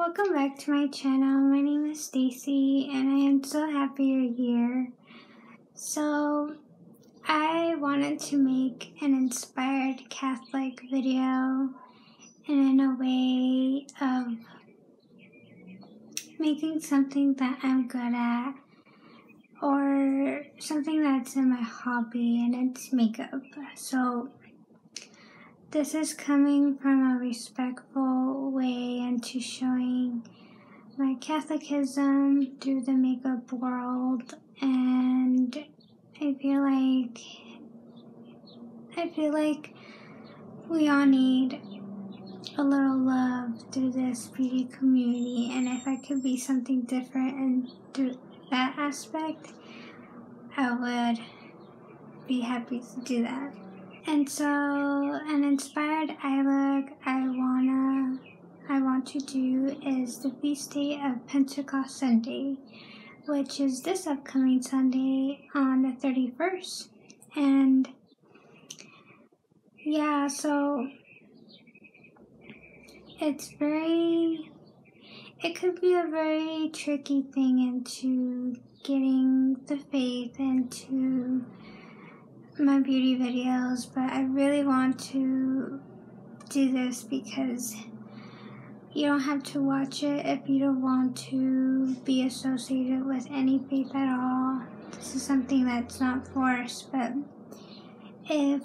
welcome back to my channel. My name is Stacy and I am so happy you're here. So I wanted to make an inspired Catholic video and in a way of making something that I'm good at or something that's in my hobby, and it's makeup. So this is coming from a respectful way into showing my Catholicism through the makeup world, and I feel like we all need a little love through this beauty community, and if I could be something different and through that aspect, I would be happy to do that. And so an inspired eye look I want to do is the feast day of Pentecost Sunday, which is this upcoming Sunday on the 31st. And yeah, so it could be a very tricky thing into getting the faith into my beauty videos, but I really want to do this because you don't have to watch it if you don't want to be associated with any faith at all. This is something that's not forced, but if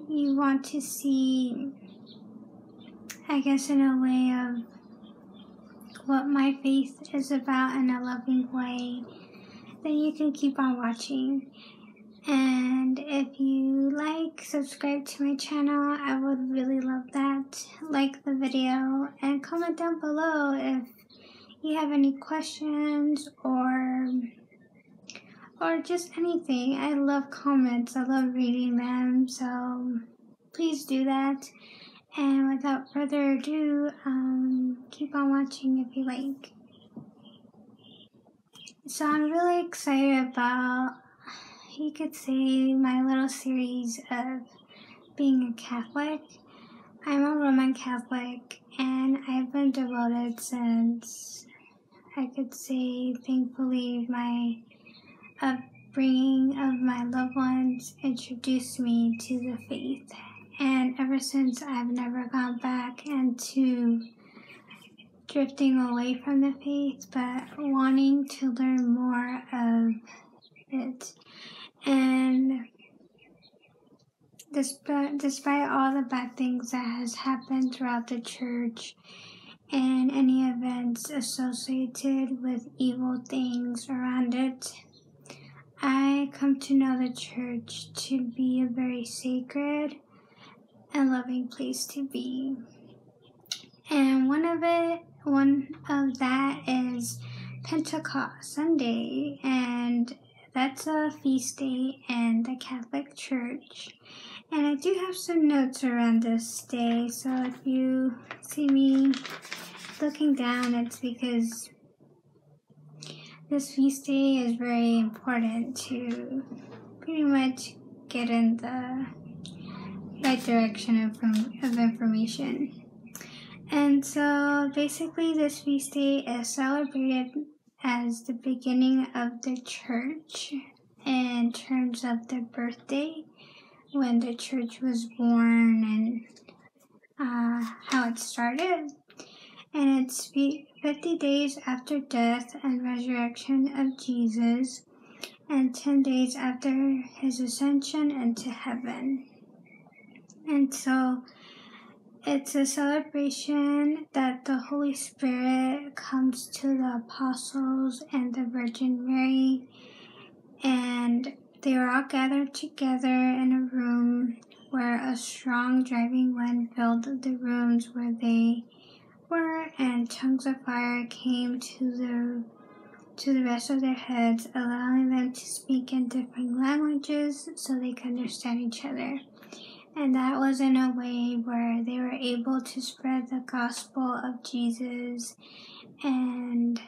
you want to see, I guess, in a way of what my faith is about in a loving way, then you can keep on watching. And if you subscribe to my channel, I would really love that. Like the video and comment down below if you have any questions or just anything. I love comments. I love reading them, so please do that. And without further ado, keep on watching if you like. So I'm really excited about, you could say, my little series of being a Catholic. I'm a Roman Catholic and I've been devoted since, I could say, thankfully, my upbringing of my loved ones introduced me to the faith. And ever since, I've never gone back into drifting away from the faith, but wanting to learn more of it. And despite all the bad things that has happened throughout the church and any events associated with evil things around it, I come to know the church to be a very sacred and loving place to be. And one of that is Pentecost Sunday, and that's a feast day in the Catholic Church. And I do have some notes around this day, so if you see me looking down, it's because this feast day is very important to pretty much get in the right direction of information. And so basically this feast day is celebrated as the beginning of the church in terms of the birthday, when the church was born and how it started. And it's 50 days after death and resurrection of Jesus, and 10 days after his ascension into heaven. And so it's a celebration that the Holy Spirit comes to the apostles and the Virgin Mary, and they were all gathered together in a room where a strong driving wind filled the rooms where they were, and tongues of fire came to the rest of their heads, allowing them to speak in different languages so they could understand each other. And that was in a way where they were able to spread the gospel of Jesus and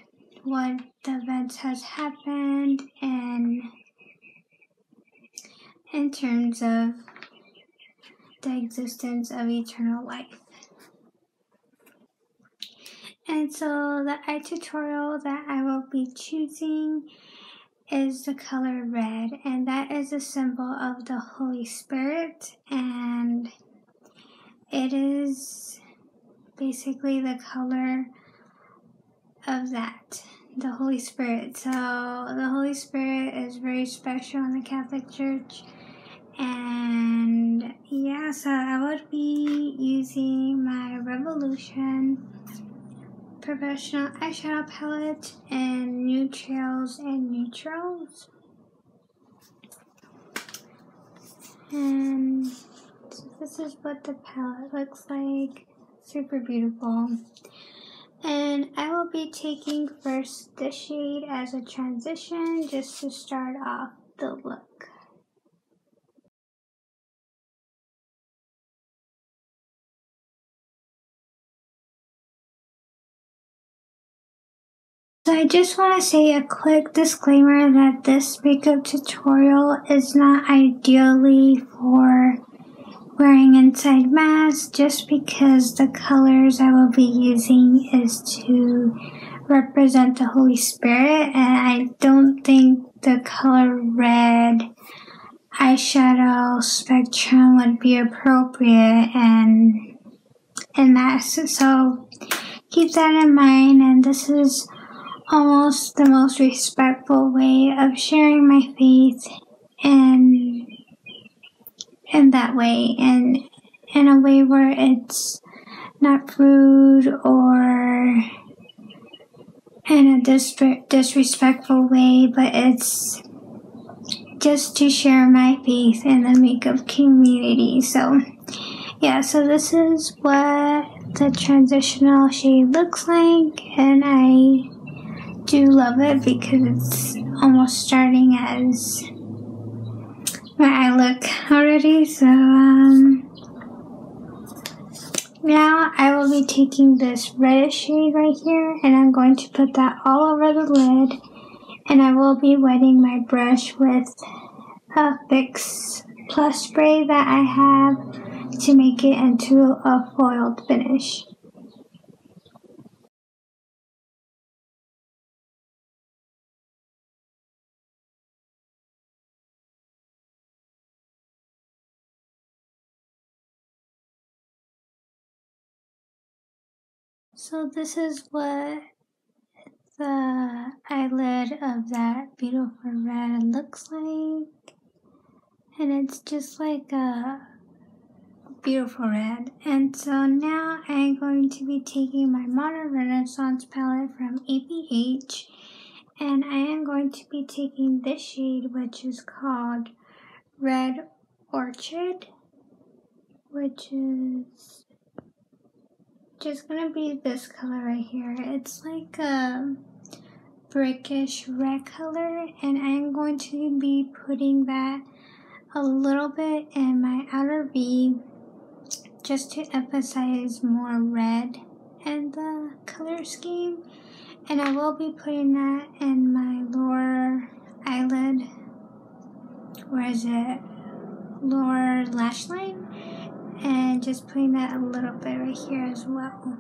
what the events has happened, and in terms of the existence of eternal life. And so the eye tutorial that I will be choosing is the color red, and that is a symbol of the Holy Spirit, and it is basically the color of that, the Holy Spirit. So the Holy Spirit is very special in the Catholic Church, and yeah, so I would be using my Revolution professional eyeshadow palette and neutrals and neutrals. And so this is what the palette looks like. Super beautiful. And I will be taking first this shade as a transition just to start off the look. So I just want to say a quick disclaimer that this makeup tutorial is not ideally for wearing inside masks, just because the colors I will be using is to represent the Holy Spirit, and I don't think the color red eyeshadow spectrum would be appropriate in masks. So keep that in mind, and this is almost the most respectful way of sharing my faith in that way, and in a way where it's not rude or in a disrespectful way, but it's just to share my faith in the makeup community. So yeah, so this is what the transitional shade looks like, and I do love it because it's almost starting as my eye look already. So now I will be taking this reddish shade right here, and I'm going to put that all over the lid, and I will be wetting my brush with a Fix Plus spray that I have to make it into a foiled finish. So this is what the eyelid of that beautiful red looks like, and it's just like a beautiful red. And so now I'm going to be taking my Modern Renaissance palette from ABH, and I am going to be taking this shade, which is called Red Orchid, which is just gonna be this color right here. It's like a brickish red color, and I'm going to be putting that a little bit in my outer V just to emphasize more red in the color scheme. And I will be putting that in my lower eyelid, lower lash line, and just putting that a little bit right here as well.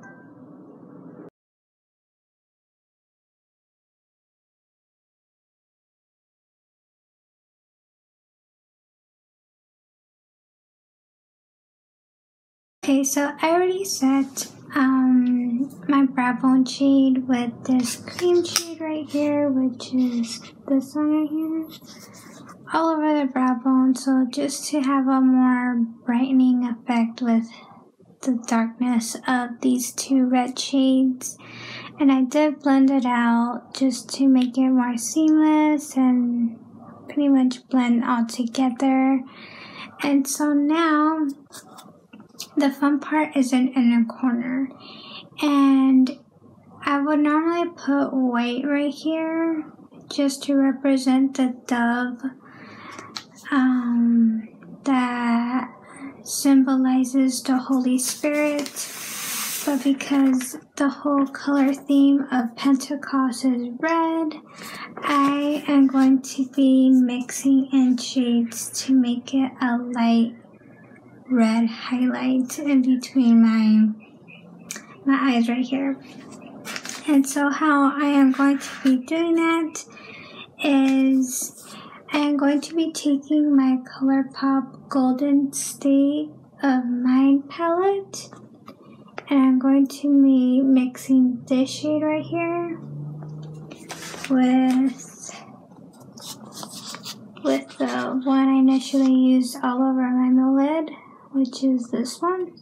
Okay, so I already set my brow bone shade with this cream shade right here, which is this one right here, all over the brow bone, so just to have a more brightening effect with the darkness of these two red shades. And I did blend it out just to make it more seamless and pretty much blend all together. And so now the fun part is in the inner corner, and I would normally put white right here just to represent the dove that symbolizes the Holy Spirit, but because the whole color theme of Pentecost is red, I am going to be mixing in shades to make it a light red highlight in between my eyes right here. And so how I am going to be doing that is I am going to be taking my ColourPop Golden State of Mind palette, and I'm going to be mixing this shade right here with the one I initially used all over my lid, which is this one.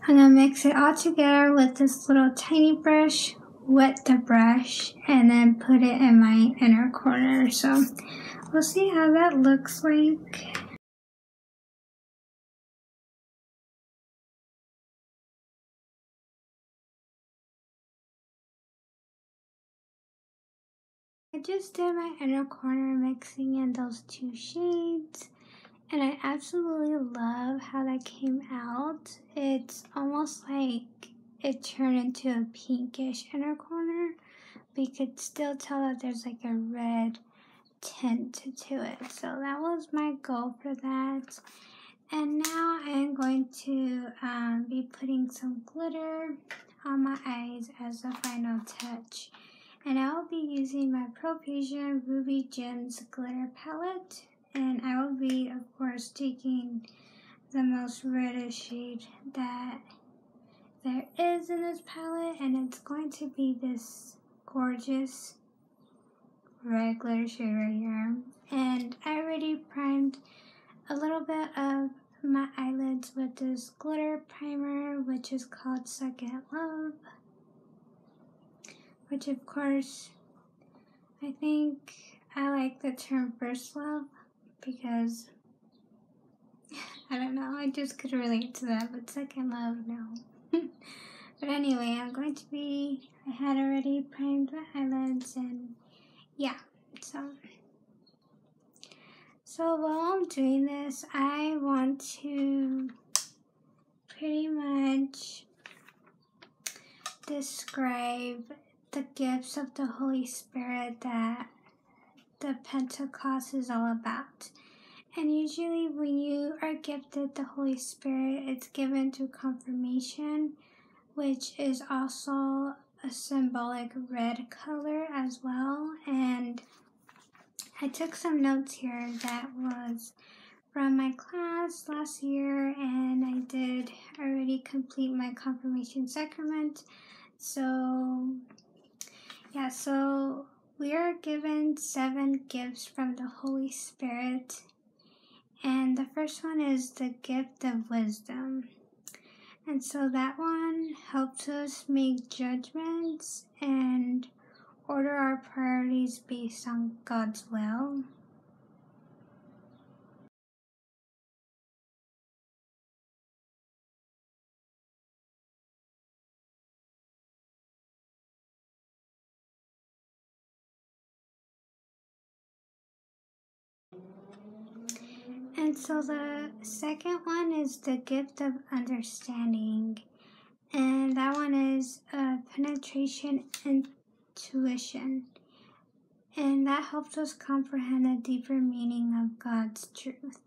I'm going to mix it all together with this little tiny brush, wet the brush, and then put it in my inner corner. So we'll see how that looks like. I just did my inner corner mixing in those two shades, and I absolutely love how that came out. It's almost like it turned into a pinkish inner corner, but you could still tell that there's like a red tint to it. So that was my goal for that. And now I am going to be putting some glitter on my eyes as a final touch. And I will be using my Profusion Ruby Gems glitter palette. And I will be, of course, taking the most reddish shade that there is in this palette. And it's going to be this gorgeous red glitter shade right here. And I already primed a little bit of my eyelids with this glitter primer, which is called Second Love. Which, of course, I think I like the term first love because, I don't know, I just could relate to that, but second love, no. But anyway, I had already primed my eyelids, and yeah, so while I'm doing this, I want to pretty much describe the gifts of the Holy Spirit that the Pentecost is all about. And usually when you are gifted the Holy Spirit, it's given through confirmation, which is also a symbolic red color as well. And I took some notes here that was from my class last year, and I did already complete my confirmation sacrament. So yeah, so we are given 7 gifts from the Holy Spirit, and the first one is the gift of wisdom. And so that one helps us make judgments and order our priorities based on God's will. And so the second one is the gift of understanding. And that one is penetration intuition. And that helps us comprehend a deeper meaning of God's truth.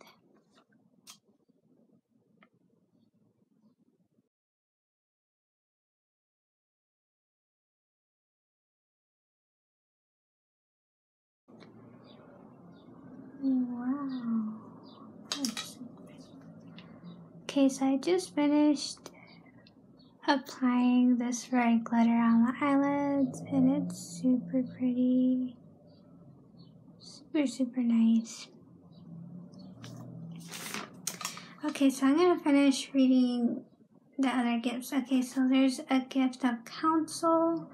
Wow. Okay, so I just finished applying this red glitter on my eyelids, and it's super pretty. Super nice. Okay, so I'm going to finish reading the other gifts. Okay, so there's a gift of counsel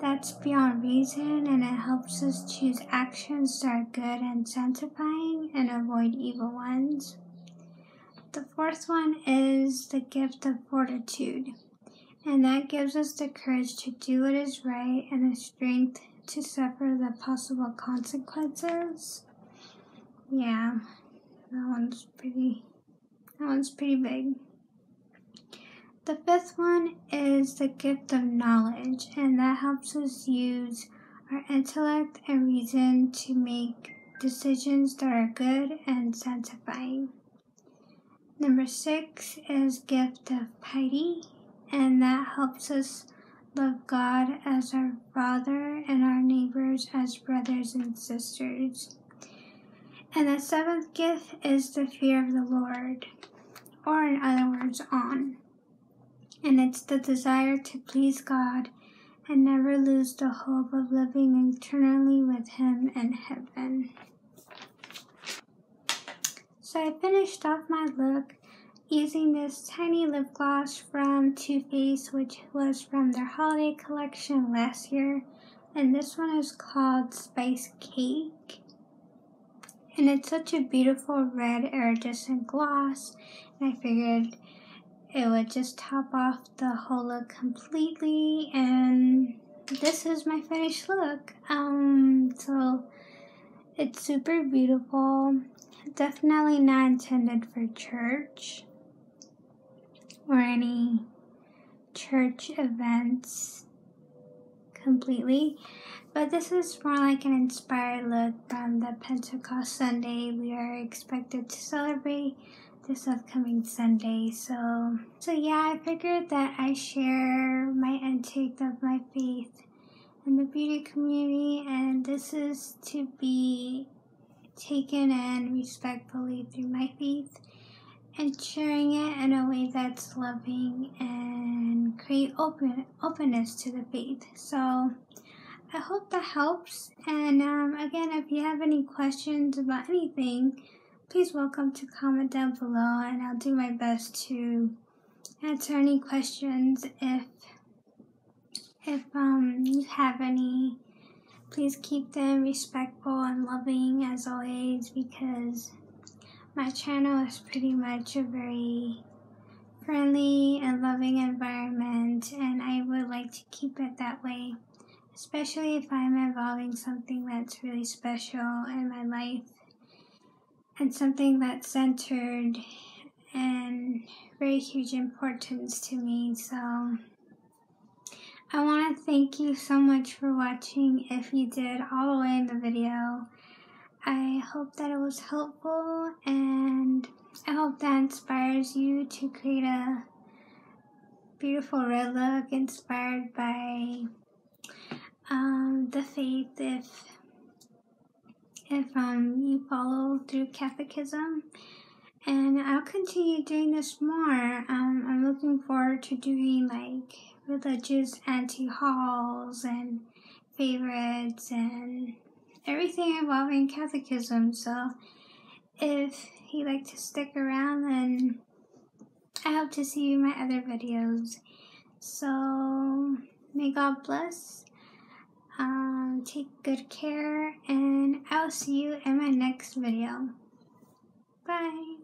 that's beyond reason, and it helps us choose actions that are good and sanctifying and avoid evil ones. The fourth one is the gift of fortitude, and that gives us the courage to do what is right and the strength to suffer the possible consequences. Yeah, that one's pretty big. The fifth one is the gift of knowledge, and that helps us use our intellect and reason to make decisions that are good and sanctifying. Number 6 is gift of piety, and that helps us love God as our Father and our neighbors as brothers and sisters. And the seventh gift is the fear of the Lord, or in other words, on. And it's the desire to please God and never lose the hope of living eternally with Him in heaven. So I finished off my look using this tiny lip gloss from Too Faced, which was from their holiday collection last year. And this one is called Spice Cake. And it's such a beautiful red iridescent gloss. And I figured it would just top off the whole look completely. And this is my finished look. So it's super beautiful. Definitely not intended for church or any church events completely, but this is more like an inspired look from the Pentecost Sunday we are expected to celebrate this upcoming Sunday. So yeah, I figured that I share my intake of my faith in the beauty community, and this is to be taken in respectfully through my faith and sharing it in a way that's loving and create openness to the faith. So I hope that helps. And again, if you have any questions about anything, please welcome to comment down below, and I'll do my best to answer any questions. If you have any, please keep them respectful and loving as always, because my channel is pretty much a very friendly and loving environment, and I would like to keep it that way, especially if I'm involving something that's really special in my life and something that's centered and very huge importance to me. So I want to thank you so much for watching. If you did all the way in the video, I hope that it was helpful, and I hope that inspires you to create a beautiful red look inspired by the faith if you follow through Catholicism. And I'll continue doing this more. I'm looking forward to doing like religious anti-hauls and favorites and everything involving Catholicism. So if you'd like to stick around, then I hope to see you in my other videos. So may God bless. Take good care, and I'll see you in my next video. Bye.